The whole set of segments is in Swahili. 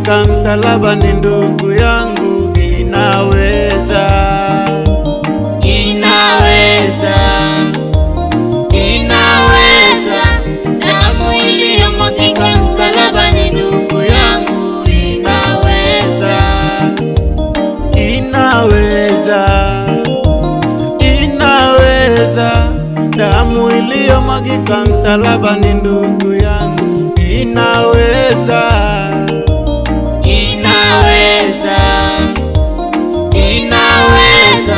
mwagika msalabani ndugu yangu, inaweza, inaweza, inaweza. Damu iliyomwagika msalabani ndugu yangu, inaweza, inaweza, inaweza. Damu iliyomwagika msalabani ndugu yangu, inaweza, inaweza, inaweza.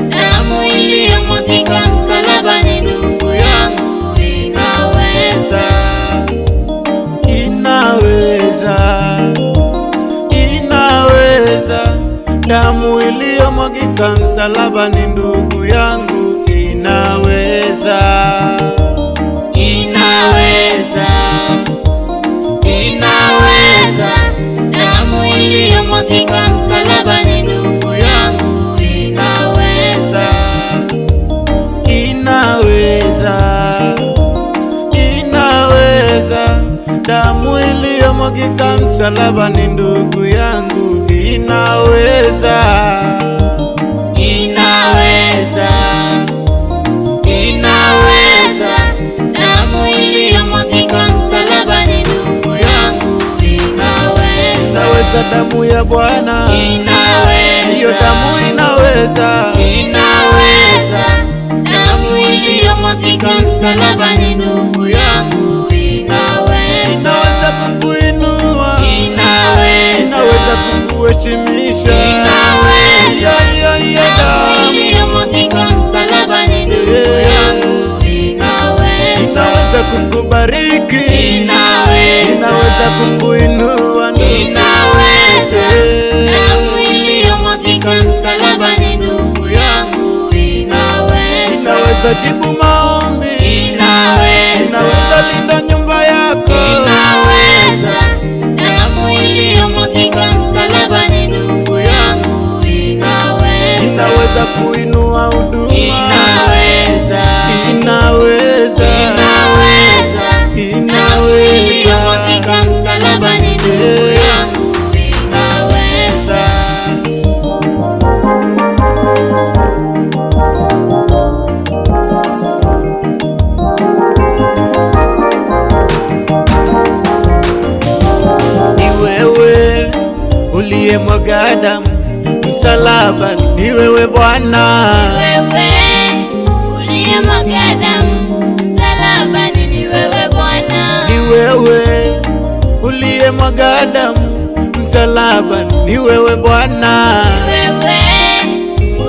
Damu iliyomwagika msalabani ndugu yangu, inaweza, inaweza, inaweza. Damu iliyomwagika msalabani ndugu yangu, inaweza, inaweza, inaweza. Damu iliyomwagika msalabani ndugu yangu, inaweza, inaweza, inaweza. Damu iliyomwagika msalabani ndugu yangu, inaweza, inaweza, inaweza. Damu iliyomwagika msalabani ndugu yangu, inaweza, inaweza. Damu ya Bwana, inaweza, hiyo damu inaweza, inaweza. Damu iliyomwagika msalabani ndugu yangu, inaweza, inaweza kukuinua, inaweza, inaweza kukuheshimisha, inaweza. damu iliyomwagika msalabani ndugu yangu, inaweza, inaweza kukubariki, inaweza, inaweza kukuinua, inaweza. Damu iliyomwagika msalabani ndugu yangu, inaweza, inaweza jibu maombi, inaweza, inaweza linda nyumba yako, inaweza. Damu iliyomwagika msalabani ndugu yangu, inaweza, inaweza kuinua huduma, inaweza, inaweza, inaweza. Damu iliyomwagika msalabani ndugu yangu, inaweza. Ni wewe uliyemwaga damu msalabani, ni wewe Bwana, Wewe uliyemwaga damu msalabani, ni wewe Bwana. ni wewe uliyemwaga damu msalabani, ni wewe Bwana, Wewe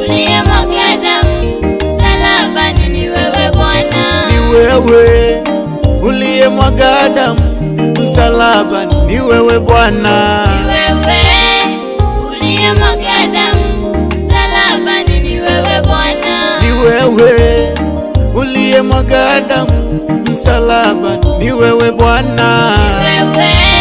uliyemwaga damu msalabani, ni wewe Bwana. ni wewe uliyemwaga damu msalabani, ni wewe Bwana, Wewe uliyemwaga damu msalabani, ni wewe Bwana. ni wewe uliyemwaga damu msalabani, ni wewe Bwana, Wewe